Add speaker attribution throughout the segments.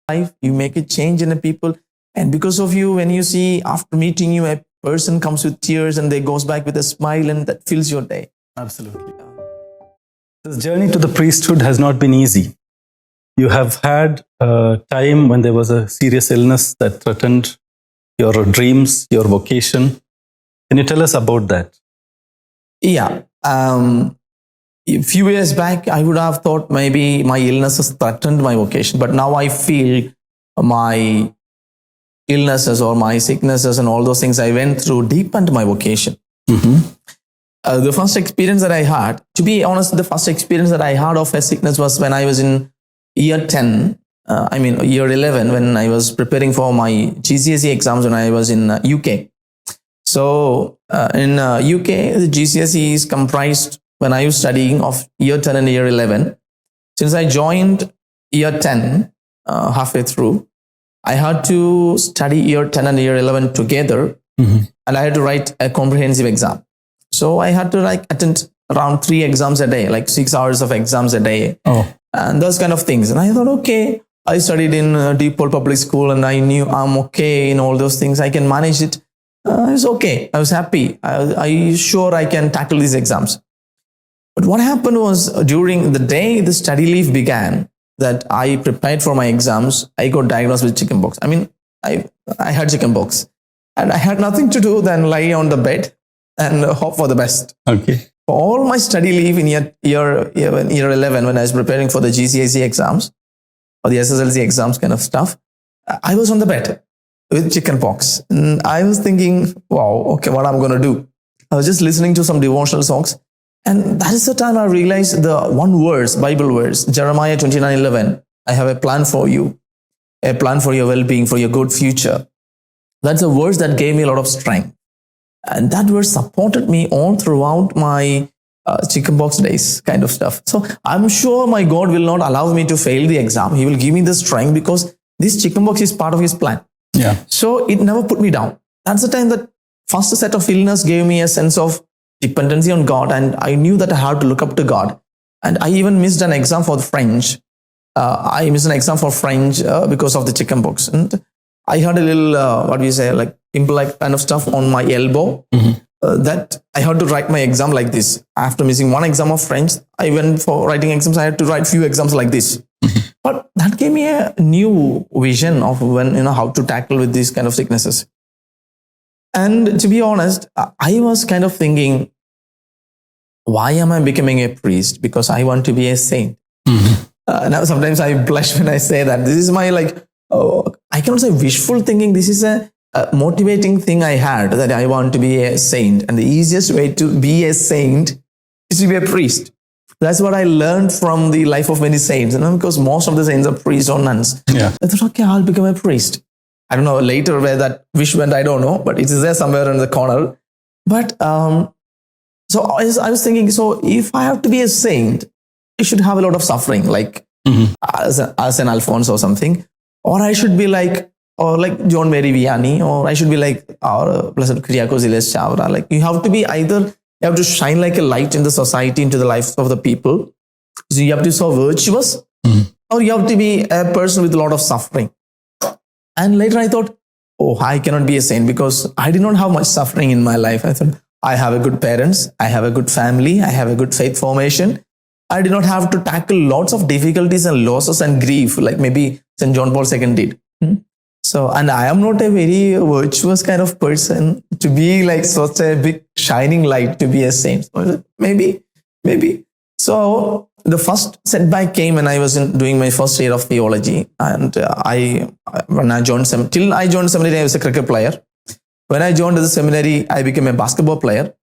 Speaker 1: life, you make a change in the people. And because of you, when you see after meeting you, a person comes with tears and they goes back with a smile, and that fills your day.
Speaker 2: Absolutely. This journey to the priesthood has not been easy. You have had a time when there was a serious illness that threatened your dreams, your vocation. Can you tell us about that?
Speaker 1: Yeah. A few years back, I would have thought maybe my illness has threatened my vocation. But now I feel my illnesses or my sicknesses and all those things I went through deepened my vocation. The first experience that I had, to be honest, the first experience that I had of a sickness was when I was in year 10, year 11, when I was preparing for my GCSE exams when I was in UK. So in UK, the GCSE is comprised, when I was studying, of year 10 and year 11. Since I joined year 10 halfway through, I had to study year 10 and year 11 together, and I had to write a comprehensive exam. So I had to attend around 3 exams a day, like 6 hours of exams a day, and those kind of things. And I thought, okay, I studied in deepened public school, and I knew I'm okay in all those things. I can manage it. I was okay. I was happy. I sure I can tackle these exams. But what happened was, during the day the study leave began, that I prepared for my exams, I got diagnosed with chickenpox. I had chickenpox, and I had nothing to do than lie on the bed and hope for the best.
Speaker 2: Okay.
Speaker 1: For all my study leave in year 11, when I was preparing for the GCSE exams or the SSLC exams kind of stuff, I was on the bed with chickenpox. And I was thinking, wow, okay, what I'm going to do? I was just listening to some devotional songs. And that is the time I realized the one verse, Bible verse, Jeremiah 29:11. I have a plan for you, a plan for your well-being, for your good future. That's a verse that gave me a lot of strength. And that verse supported me all throughout my chickenpox days kind of stuff. So I'm sure my God will not allow me to fail the exam. He will give me the strength, because this chickenpox is part of his plan.
Speaker 2: Yeah.
Speaker 1: So it never put me down. That's the time that first set of illness gave me a sense of dependency on God, and I knew that I had to look up to God. And I even missed an exam for the French. I missed an exam for French because of the chickenpox. And I had a little, pimple-like kind of stuff on my elbow that I had to write my exam like this. After missing one exam of French, I went for writing exams. I had to write few exams like this. But that gave me a new vision of how to tackle with these kind of sicknesses. And to be honest, I was kind of thinking, why am I becoming a priest? Because I want to be a saint. Now sometimes I blush when I say that. This is my I cannot say wishful thinking. This is a motivating thing I had, that I want to be a saint. And the easiest way to be a saint is to be a priest. That's what I learned from the life of many saints. Because most of the saints are priests or nuns.
Speaker 2: Yeah.
Speaker 1: I thought, okay, I'll become a priest. I don't know later where that wish went, I don't know, but it is there somewhere in the corner. But so I was thinking, so if I have to be a saint, I should have a lot of suffering, like as an Alphonse or something. Or I should be like John Mary Vianney, or I should be like our Blessed Kyriakos Elias Chavra. Like you have to be you have to shine like a light in the society, into the lives of the people. So you have to be so virtuous, or you have to be a person with a lot of suffering. And later I thought, I cannot be a saint because I did not have much suffering in my life. I thought, I have a good parents, I have a good family, I have a good faith formation. I did not have to tackle lots of difficulties and losses and grief like maybe St. John Paul II did. So, and I am not a very virtuous kind of person to be like such a big shining light to be a saint. Maybe. So the first setback came when I was doing my first year of theology, and when I joined seminary, I was a cricket player. When I joined the seminary, I became a basketball player.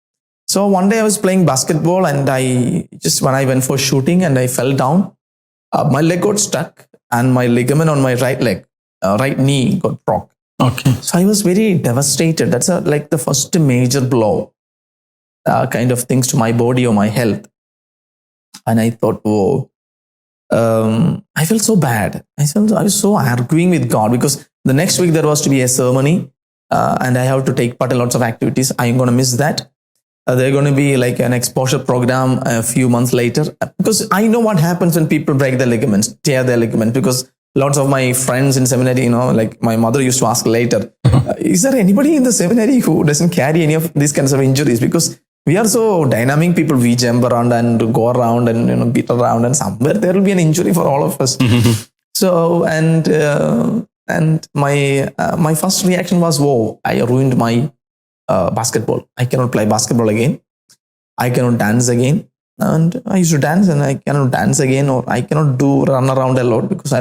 Speaker 1: So one day I was playing basketball, and when I went for shooting, and I fell down, my leg got stuck, and my ligament on my right knee got broke.
Speaker 2: Okay.
Speaker 1: So I was very devastated. That's like the first major blow, kind of things to my body or my health. And I thought, I felt so bad. I was so arguing with God, because the next week there was to be a ceremony, and I have to take part in lots of activities. I'm going to miss that. They're going to be like an exposure program a few months later, because I know what happens when people break their ligaments, tear their ligaments, because lots of my friends in seminary, like my mother used to ask later, is there anybody in the seminary who doesn't carry any of these kinds of injuries? Because we are so dynamic people. We jump around and go around and beat around, and somewhere there will be an injury for all of us. So, and my first reaction was, whoa, I ruined my basketball. I cannot play basketball again. I cannot dance again. And I used to dance and I cannot dance again, or I cannot run around a lot because I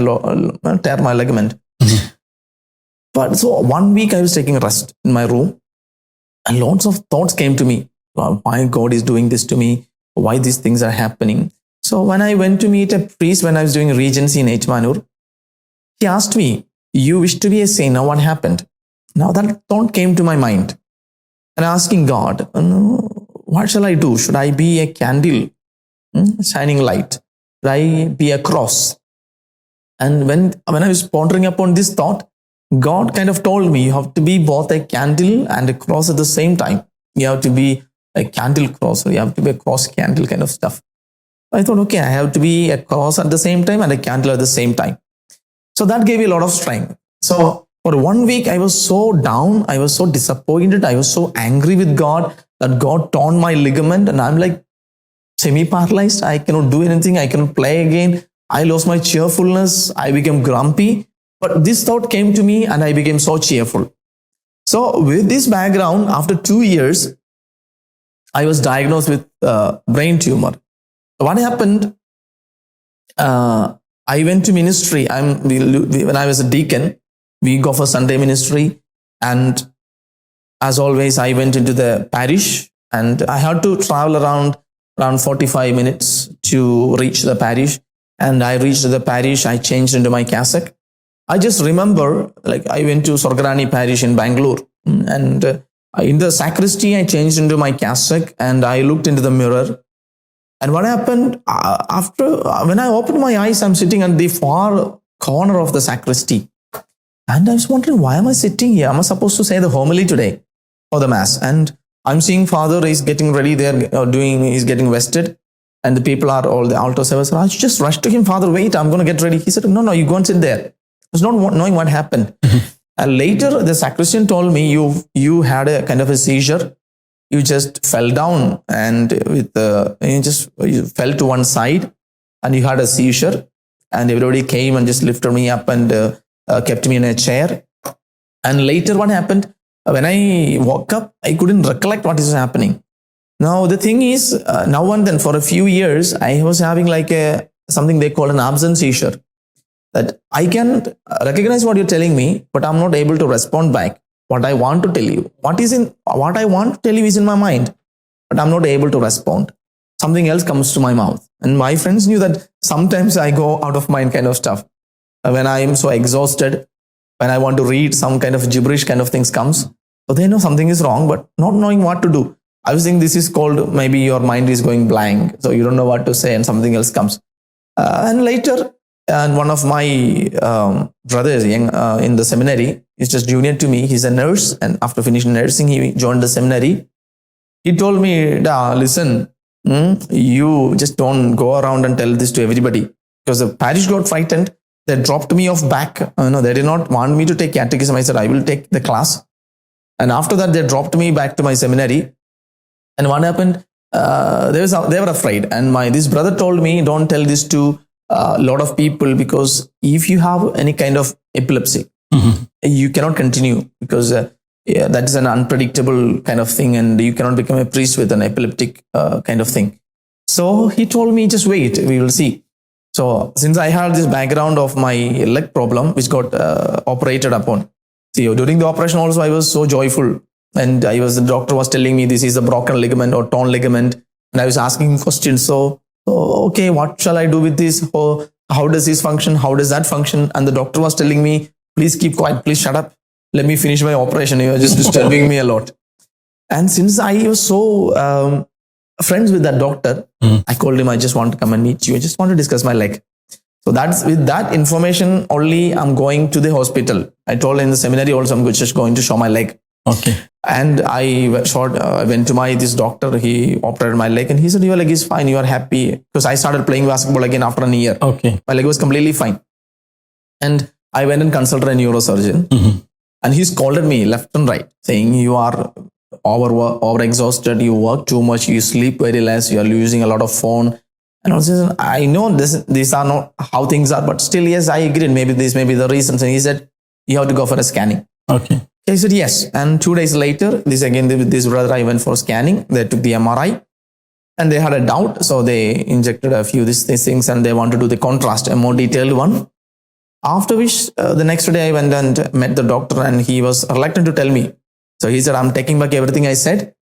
Speaker 1: tear my ligament. But so 1 week I was taking rest in my room, and lots of thoughts came to me. Why God is doing this to me? Why these things are happening? So when I went to meet a priest when I was doing Regency in Echmanur, he asked me, you wish to be a saint, now what happened? Now that thought came to my mind, and asking God, what shall I do? Should I be a candle, shining light? Should I be a cross? And when I was pondering upon this thought, God kind of told me, you have to be both a candle and a cross at the same time. You have to be a candle cross, or you have to be a cross candle kind of stuff. I thought, okay, I have to be a cross at the same time and a candle at the same time. So that gave me a lot of strength. So for 1 week, I was so down. I was so disappointed. I was so angry with God that God torn my ligament, and I'm like semi-paralyzed. I cannot do anything. I cannot play again. I lost my cheerfulness. I became grumpy. But this thought came to me and I became so cheerful. So with this background, after 2 years, I was diagnosed with brain tumor. What happened? I went to ministry. When I was a deacon, we go for Sunday ministry. And as always, I went into the parish, and I had to travel around 45 minutes to reach the parish. And I reached the parish. I changed into my cassock. I just remember, like, I went to Sorgarani parish in Bangalore, and in the sacristy, I changed into my cassock and I looked into the mirror. And what happened when I opened my eyes, I'm sitting at the far corner of the sacristy. And I was wondering, why am I sitting here? Am I supposed to say the homily today or the mass? And I'm seeing Father is getting ready there, he's getting vested. And the people are all the altar servers. I just rushed to him, Father, wait, I'm going to get ready. He said, no, you go and sit there. I was not knowing what happened. And later, the sacristan told me, you had a kind of a seizure. You just fell down and you fell to one side and you had a seizure. And everybody came and just lifted me up and kept me in a chair. And later, what happened? When I woke up, I couldn't recollect what is happening. Now, the thing is, now and then for a few years, I was having like something they call an absent seizure. That I can recognize what you're telling me, but I'm not able to respond back. What I want to tell you, what I want to tell you is in my mind, but I'm not able to respond. Something else comes to my mouth. And my friends knew that sometimes I go out of mind kind of stuff. When I am so exhausted, when I want to read, some kind of gibberish kind of things comes. So they know something is wrong, but not knowing what to do. I was thinking this is called, maybe your mind is going blank. So you don't know what to say and something else comes. And later, and one of my brothers in the seminary is just junior to me. He's a nurse, and after finishing nursing, he joined the seminary. He told me, listen, you just don't go around and tell this to everybody, because the parish got frightened. They dropped me off back. They did not want me to take catechism. I said, I will take the class. And after that, they dropped me back to my seminary. And what happened? They were afraid. And this brother told me, don't tell this to a lot of people, because if you have any kind of epilepsy, you cannot continue, because that is an unpredictable kind of thing, and you cannot become a priest with an epileptic kind of thing. So he told me, just wait, we will see. So since I had this background of my leg problem, which got operated upon, see, during the operation also I was so joyful, and the doctor was telling me this is a broken ligament or torn ligament, and I was asking questions. So okay, what shall I do with this? How does this function? How does that function? And the doctor was telling me, please keep quiet, please shut up. Let me finish my operation. You are just disturbing me a lot. And since I was so friends with that doctor, I called him, I just want to come and meet you. I just want to discuss my leg. So that's with that information only, I'm going to the hospital. I told in the seminary also, I'm just going to show my leg.
Speaker 2: Okay.
Speaker 1: And I went to this doctor. He operated my leg and he said, your leg is fine. You are happy. Because I started playing basketball again after a year.
Speaker 2: Okay.
Speaker 1: My leg was completely fine. And I went and consulted a neurosurgeon, and he scolded me left and right, saying, you are over exhausted, you work too much, you sleep very less, you are using a lot of phone. And also, I know these are not how things are, but still, yes, I agreed. Maybe this may be the reasons. And he said, you have to go for a scanning.
Speaker 2: Okay.
Speaker 1: I said, yes. And 2 days later, this brother, I went for scanning. They took the MRI and they had a doubt. So they injected a few these things and they want to do the contrast, a more detailed one. After which, the next day I went and met the doctor and he was reluctant to tell me. So he said, I'm taking back everything I said.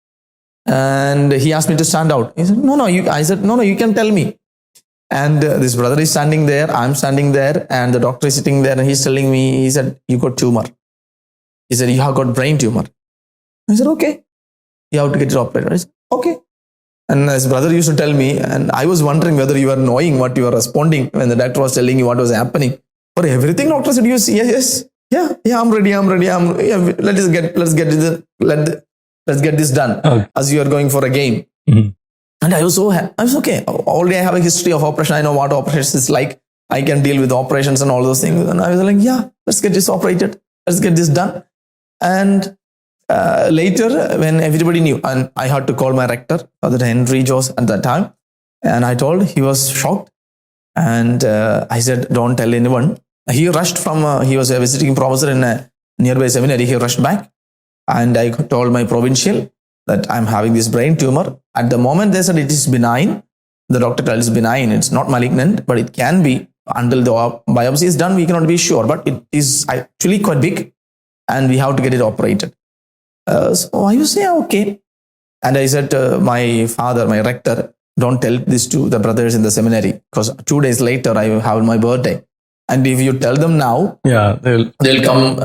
Speaker 1: And he asked me to stand out. He said, no, I said, no, you can tell me. And this brother is standing there, I'm standing there, and the doctor is sitting there, and he's telling me, he said, you got tumor. He said, you have got brain tumor. I said, okay, you have to get it operated. I said, okay. And his brother used to tell me, and I was wondering whether you are knowing what you are responding when the doctor was telling you what was happening. For everything, doctor said, yes, I'm ready. Let's get this done.
Speaker 2: Okay.
Speaker 1: As you are going for a game. And I was okay. Already I have a history of operation. I know what operations is like. I can deal with operations and all those things. And I was like, yeah, let's get this operated. Let's get this done. And later, when everybody knew, and I had to call my rector, Father Henry Jose at that time. And I told, he was shocked. And I said, don't tell anyone. He rushed he was a visiting professor in a nearby seminary. He rushed back. And I told my provincial that I'm having this brain tumor. At the moment, they said it is benign. The doctor tells it's benign. It's not malignant, but it can be. Until the biopsy is done, we cannot be sure. But it is actually quite big, and we have to get it operated. So I was saying, okay. And I said to my father, my rector, don't tell this to the brothers in the seminary, because 2 days later, I have my birthday. And if you tell them now, they'll come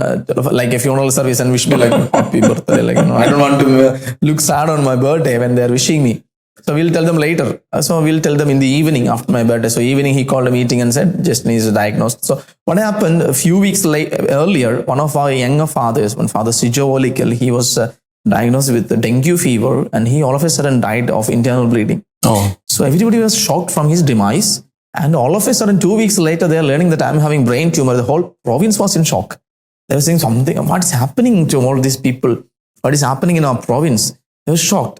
Speaker 1: like a funeral service and wish me like happy birthday. Like, I don't want to look sad on my birthday when they're wishing me. So we'll tell them later. So we'll tell them in the evening after my birthday. So evening he called a meeting and said, Justin is diagnosed. So what happened a few weeks earlier, one of our younger fathers, one Father Joseph Panachickal, he was diagnosed with dengue fever and he all of a sudden died of internal bleeding.
Speaker 2: Oh.
Speaker 1: So everybody was shocked from his demise. And all of a sudden, 2 weeks later, they are learning that I'm having brain tumor. The whole province was in shock. They were saying something, what's happening to all these people? What is happening in our province? They were shocked.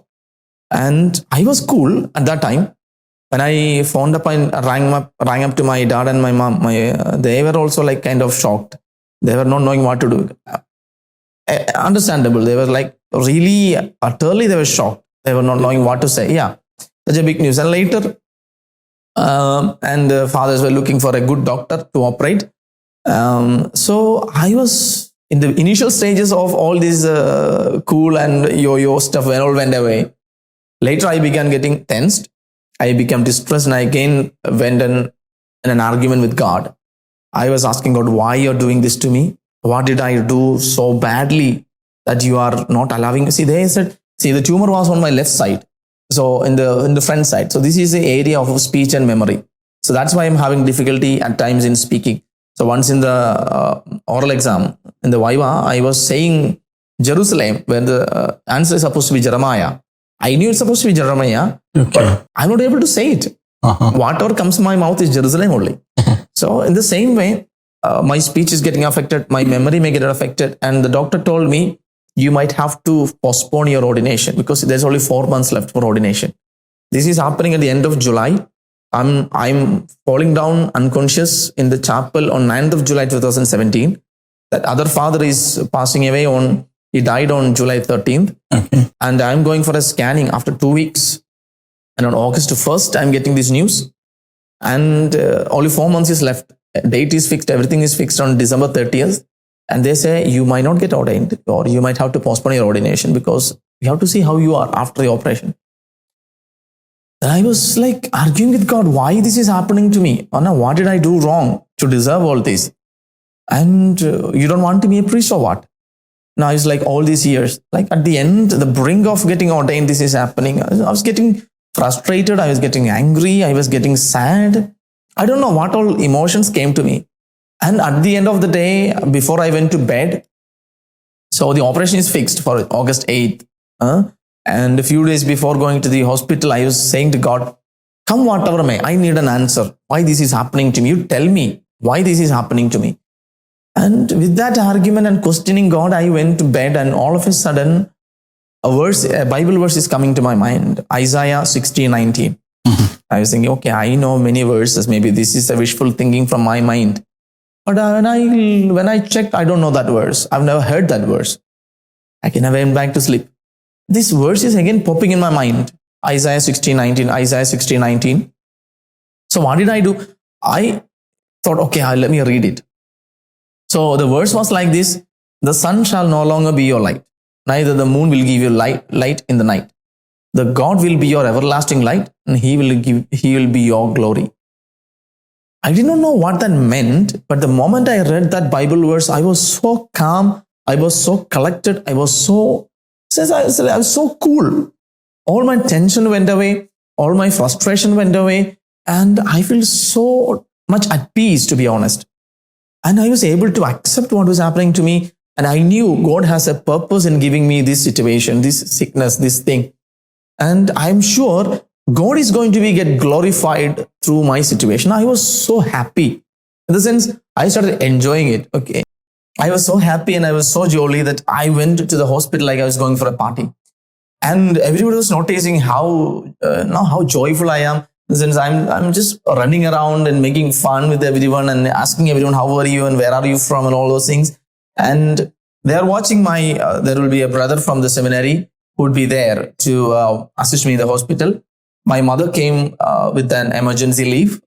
Speaker 1: And I was cool at that time. When I phoned up and rang up to my dad and my mom, they were also like kind of shocked. They were not knowing what to do. Understandable. They were like really, utterly they were shocked. They were not knowing what to say. Yeah, such a big news. And later, and the fathers were looking for a good doctor to operate. So I was in the initial stages of all this cool and yo-yo stuff when all went away. Later I began getting tensed. I became distressed and I again went in an argument with God. I was asking God, why you're doing this to me? What did I do so badly that you are not allowing? See, they said, the tumor was on my left side. So in the front side. So this is the area of speech and memory. So that's why I'm having difficulty at times in speaking. So once in the oral exam, in the Viva, I was saying Jerusalem, where the answer is supposed to be Jeremiah. I knew it's supposed to be Jeremiah, but I'm not able to say it. Whatever comes to my mouth is Jerusalem only. So in the same way, my speech is getting affected, my memory may get affected. And the doctor told me, you might have to postpone your ordination because there's only 4 months left for ordination. This is happening at the end of July. I'm falling down unconscious in the chapel on 9th of July 2017. That other father is passing away he died on July 13th.
Speaker 2: Okay.
Speaker 1: And I'm going for a scanning after 2 weeks. And on August 1st, I'm getting this news. And only 4 months is left. Date is fixed. Everything is fixed on December 30th. And they say, you might not get ordained or you might have to postpone your ordination because we have to see how you are after the operation. And I was like arguing with God, why this is happening to me? Oh, no, what did I do wrong to deserve all this? And you don't want to be a priest or what? Now it's like all these years, like at the end, the brink of getting ordained, this is happening. I was getting frustrated. I was getting angry. I was getting sad. I don't know what all emotions came to me. And at the end of the day, before I went to bed, so the operation is fixed for August 8th. And a few days before going to the hospital, I was saying to God, come whatever may, I need an answer. Why this is happening to me? You tell me why this is happening to me. And with that argument and questioning God, I went to bed, and all of a sudden, a Bible verse is coming to my mind, Isaiah 60:19. I was thinking, okay, I know many verses. Maybe this is a wishful thinking from my mind. But when I checked, I don't know that verse. I've never heard that verse. I went back to sleep. This verse is again popping in my mind. Isaiah 60:19, Isaiah 60:19. So what did I do? I thought, okay, let me read it. So the verse was like this: the sun shall no longer be your light, neither the moon will give you light in the night. The God will be your everlasting light, and He will be your glory. I did not know what that meant, but the moment I read that Bible verse, I was so calm, I was so collected, I was so cool. All my tension went away, all my frustration went away, and I feel so much at peace, to be honest. And I was able to accept what was happening to me, and I knew God has a purpose in giving me this situation, this sickness, this thing. And I'm sure God is going to get glorified through my situation. I was so happy. In the sense, I started enjoying it. Okay. I was so happy and I was so jolly that I went to the hospital like I was going for a party. And everybody was noticing how joyful I am. In the sense, I'm just running around and making fun with everyone and asking everyone, how are you and where are you from and all those things. And they're watching there will be a brother from the seminary who would be there to assist me in the hospital. My mother came with an emergency leave,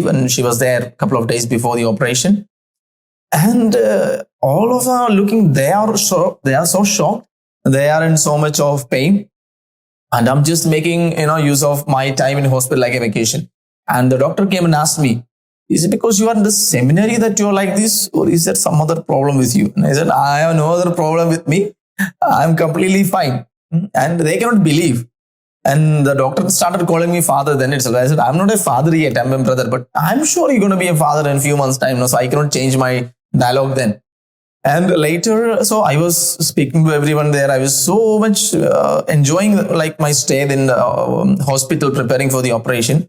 Speaker 1: and she was there a couple of days before the operation. And all of them are looking, they are so shocked. They are in so much of pain. And I'm just making use of my time in hospital like a vacation. And the doctor came and asked me, is it because you are in the seminary that you're like this, or is there some other problem with you? And I said, I have no other problem with me. I'm completely fine. And they cannot believe. And the doctor started calling me father then itself. I said, I'm not a father yet, I'm a brother, but I'm sure you're going to be a father in a few months' time. So I cannot change my dialogue then. And later, so I was speaking to everyone there. I was so much enjoying like my stay in the hospital preparing for the operation.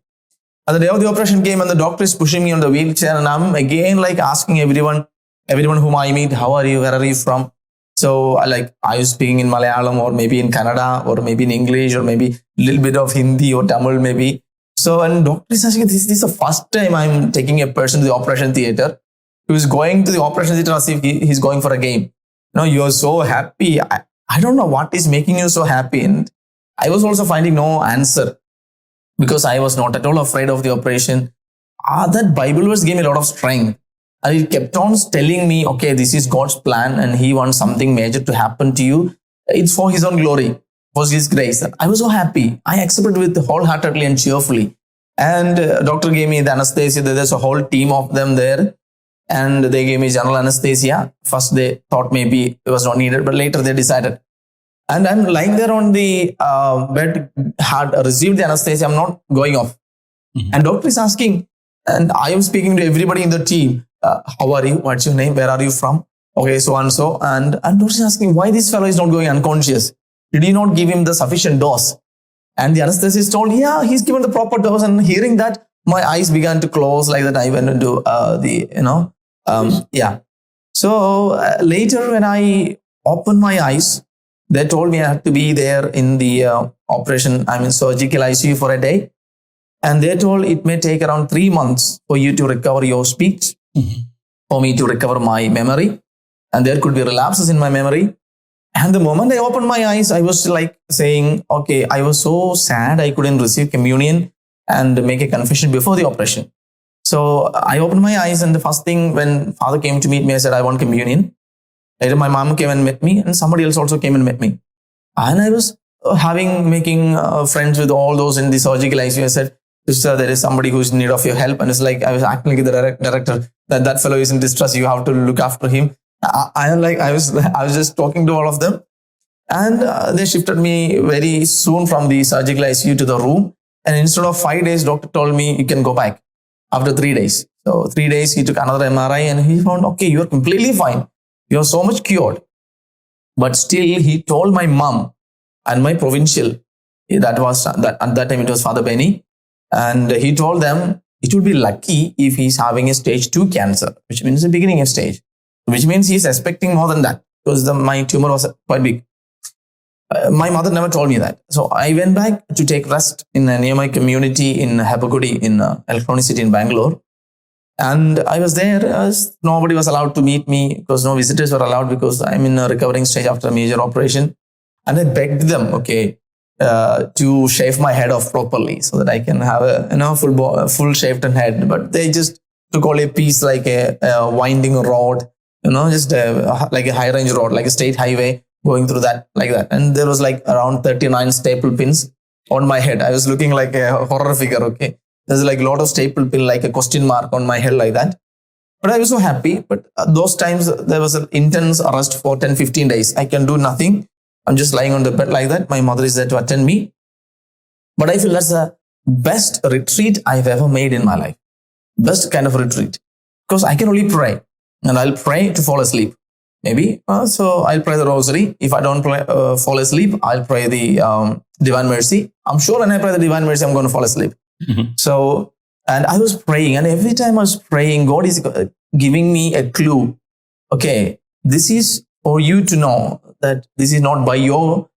Speaker 1: And the day of the operation came and the doctor is pushing me on the wheelchair, and I'm again like asking everyone whom I meet, how are you, where are you from? So I was speaking in Malayalam or maybe in Kannada or maybe in English or maybe a little bit of Hindi or Tamil maybe. So and doctor is asking, this is the first time I'm taking a person to the operation theater who is going to the operation theater as if he's going for a game. You're so happy. I don't know what is making you so happy. And I was also finding no answer because I was not at all afraid of the operation. That Bible verse gave me a lot of strength. And it kept on telling me, okay, this is God's plan and He wants something major to happen to you. It's for His own glory, for His grace. And I was so happy. I accepted with wholeheartedly and cheerfully. And doctor gave me the anesthesia. There's a whole team of them there. And they gave me general anesthesia. First they thought maybe it was not needed, but later they decided. And I'm lying there on the bed, had received the anesthesia. I'm not going off. Mm-hmm. And doctor is asking, and I am speaking to everybody in the team. How are you? What's your name? Where are you from? Okay, so and so. And doctor is asking, why this fellow is not going unconscious? Did you not give him the sufficient dose? And the anesthetist told, yeah, he's given the proper dose. And hearing that, my eyes began to close like that. I went into So later when I opened my eyes, they told me I had to be there in the surgical ICU for a day. And they told it may take around 3 months for you to recover your speech, for me to recover my memory. And there could be relapses in my memory. And the moment I opened my eyes, I was like saying, okay, I was so sad I couldn't receive communion and make a confession before the operation. So I opened my eyes, and the first thing when father came to meet me, I said, I want communion. Later my mom came and met me, and somebody else also came and met me. And I was making friends with all those in the surgical ICU. I said, sister, there is somebody who's in need of your help. And it's like, I was acting like the director, that fellow is in distress. You have to look after him. I was just talking to all of them. And they shifted me very soon from the surgical ICU to the room. And instead of 5 days, doctor told me you can go back after 3 days. So 3 days, he took another MRI and he found, okay, you're completely fine. You're so much cured. But still, he told my mom and my provincial, at that time it was Father Benny. And he told them, it would be lucky if he's having a stage 2 cancer, which means the beginning of stage, which means he's expecting more than that because my tumor was quite big. My mother never told me that. So I went back to take rest in a nearby community in Habagudi in Electronic City in Bangalore. And I was there as nobody was allowed to meet me because no visitors were allowed because I'm in a recovering stage after a major operation. And I begged them, to shave my head off properly so that I can have a full shaved head. But they just took all a piece like a winding rod, just like a high range road, like a state highway going through that like that. And there was like around 39 staple pins on my head. I was looking like a horror figure. There's like a lot of staple pin, like a question mark on my head like that. But I was so happy. But those times there was an intense arrest for 10-15 days. I can do nothing. I'm just lying on the bed like that. My mother is there to attend me. But I feel that's the best retreat I've ever made in my life. Best kind of retreat. Because I can only pray. And I'll pray to fall asleep. Maybe. So I'll pray the rosary. If I don't fall asleep, I'll pray the Divine Mercy. I'm sure when I pray the Divine Mercy, I'm going to fall asleep. Mm-hmm. So, and I was praying. And every time I was praying, God is giving me a clue. This is for you to know that this is not by your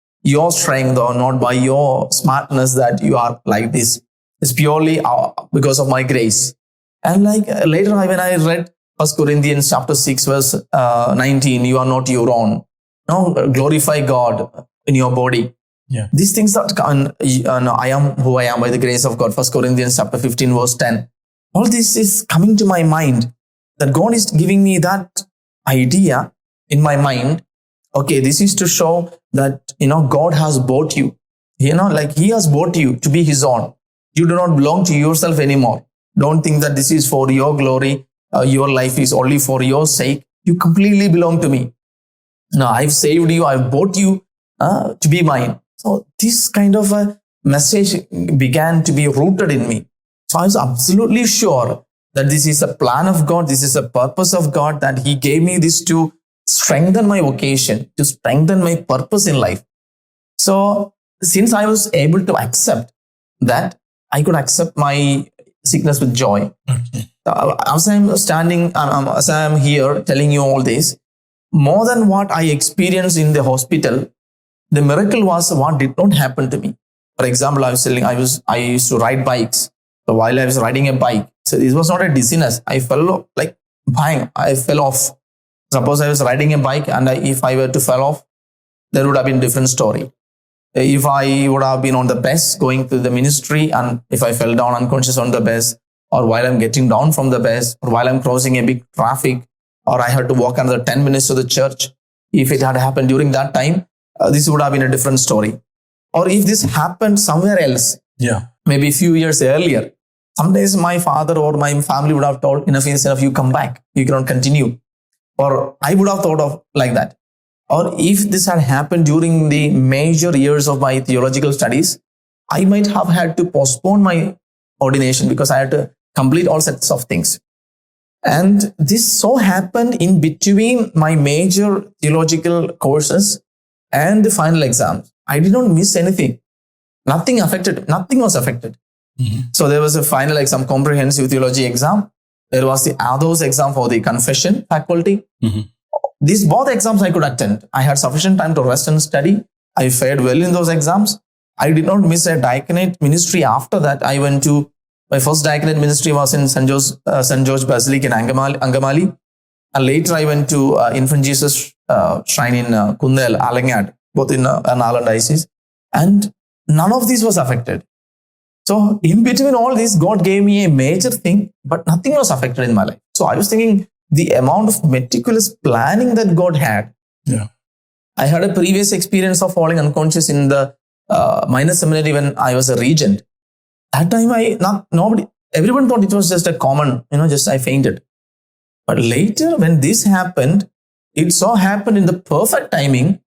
Speaker 1: strength or not by your smartness that you are like this. It's purely because of my grace. And like later when I read 1 Corinthians chapter 6 verse 19, you are not your own. No, glorify God in your body. Yeah. These things that I am who I am by the grace of God. 1 Corinthians chapter 15 verse 10. All this is coming to my mind that God is giving me that idea in my mind. This is to show that, God has bought you. He has bought you to be his own. You do not belong to yourself anymore. Don't think that this is for your glory. Your life is only for your sake. You completely belong to me. Now, I've saved you. I've bought you to be mine. So this kind of a message began to be rooted in me. So I was absolutely sure that this is a plan of God. This is a purpose of God, that he gave me this to strengthen my vocation, to strengthen my purpose in life. So since I was able to accept that, I could accept my sickness with joy. As I'm here telling you all this, more than what I experienced in the hospital, the miracle was what did not happen to me. For example, I used to ride bikes. So while I was riding a bike, so this was not a dizziness. I fell like bang. I fell off. Suppose I was riding a bike and if I were to fall off, there would have been a different story. If I would have been on the bus going to the ministry and if I fell down unconscious on the bus, or while I'm getting down from the bus, or while I'm crossing a big traffic, or I had to walk another 10 minutes to the church, if it had happened during that time, this would have been a different story. Or if this happened somewhere else, maybe a few years earlier, sometimes my father or my family would have told, enough is enough, you come back, you cannot continue. Or I would have thought of like that. Or if this had happened during the major years of my theological studies, I might have had to postpone my ordination because I had to complete all sets of things. And this so happened in between my major theological courses and the final exams. I did not miss anything. Nothing was affected. Mm-hmm. So there was a final exam, comprehensive theology exam. There was the ADOS exam for the confession faculty. Mm-hmm. These both exams I could attend. I had sufficient time to rest and study. I fared well in those exams. I did not miss a diaconate ministry. After that, I went to, my first diaconate ministry was in St. George Basilica in Angamali. And later I went to Infant Jesus Shrine in Kundel, Alangad, both in Nala diocese. And none of this was affected. So in between all this, God gave me a major thing, but nothing was affected in my life. So I was thinking the amount of meticulous planning that God had. Yeah. I had a previous experience of falling unconscious in the minor seminary when I was a regent. That time everyone thought it was just a common, just I fainted. But later when this happened, it so happened in the perfect timing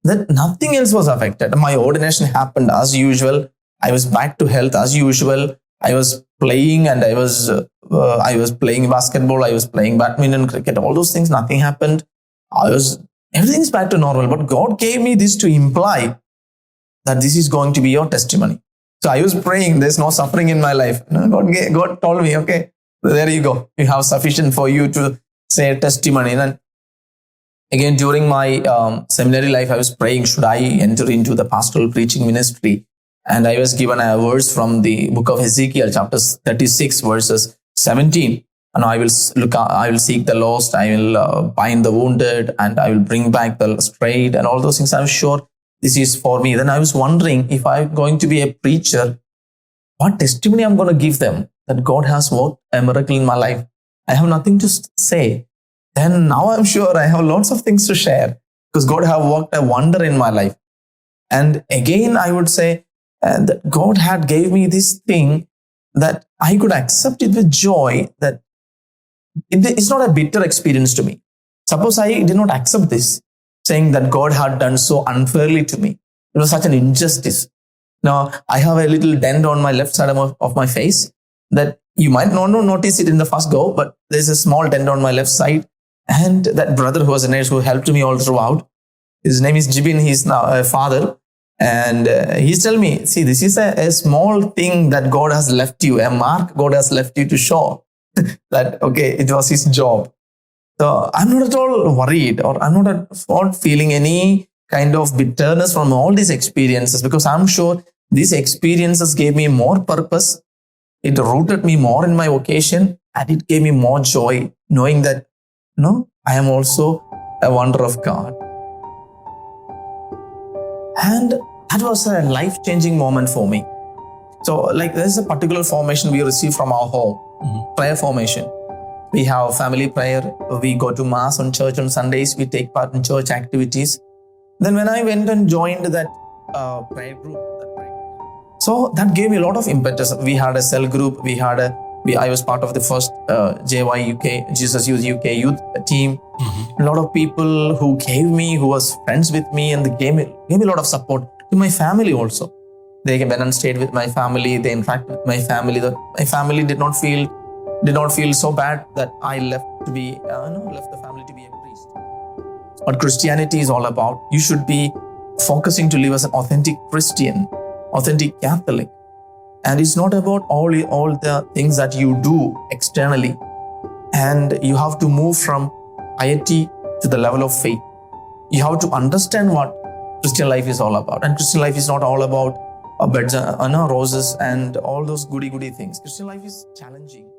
Speaker 1: that nothing else was affected. My ordination happened as usual. I was back to health as usual. I was playing and I was playing basketball. I was playing badminton, cricket, all those things. Nothing happened. Everything's back to normal. But God gave me this to imply that this is going to be your testimony. So I was praying, there's no suffering in my life. God told me, okay, there you go. You have sufficient for you to say a testimony. And again, during my seminary life, I was praying, should I enter into the pastoral preaching ministry? And I was given a verse from the book of Ezekiel, chapter 36, verses 17. And I will seek the lost, I will bind the wounded, and I will bring back the strayed, and all those things. I was sure this is for me. Then I was wondering, if I'm going to be a preacher, what testimony I'm going to give them that God has worked a miracle in my life. I have nothing to say. Then now I'm sure I have lots of things to share, because God have worked a wonder in my life. And again, I would say that God had gave me this thing that I could accept it with joy, that it's not a bitter experience to me. Suppose I did not accept this, saying that God had done so unfairly to me. It was such an injustice. Now, I have a little dent on my left side of my face that you might not notice it in the first go, but there's a small dent on my left side. And that brother who was a nurse who helped me all throughout, his name is Jibin, he's now a father. And he's telling me, see, this is a small thing that God has left you, a mark God has left you to show that, okay, it was his job. So I'm not at all worried, or I'm not at all feeling any kind of bitterness from all these experiences, because I'm sure these experiences gave me more purpose. It rooted me more in my vocation, and it gave me more joy, knowing that, I am also a wonder of God. And that was a life-changing moment for me. So, like, there's a particular formation we receive from our home, prayer formation. We have family prayer. We go to mass on church on Sundays. We take part in church activities. Then when I went and joined that prayer group, so that gave me a lot of impetus. We had a cell group. I was part of the first JY UK, Jesus Youth UK youth team. A lot of people who was friends with me, and they gave me a lot of support. To my family also. They went and stayed with my family. They interacted with my family. My family did not feel so bad that I left the family to be a priest. What Christianity is all about. You should be focusing to live as an authentic Christian, authentic Catholic. And it's not about all the things that you do externally. And you have to move from piety to the level of faith. You have to understand what Christian life is all about. And Christian life is not all about beds, roses and all those goody things. Christian life is challenging.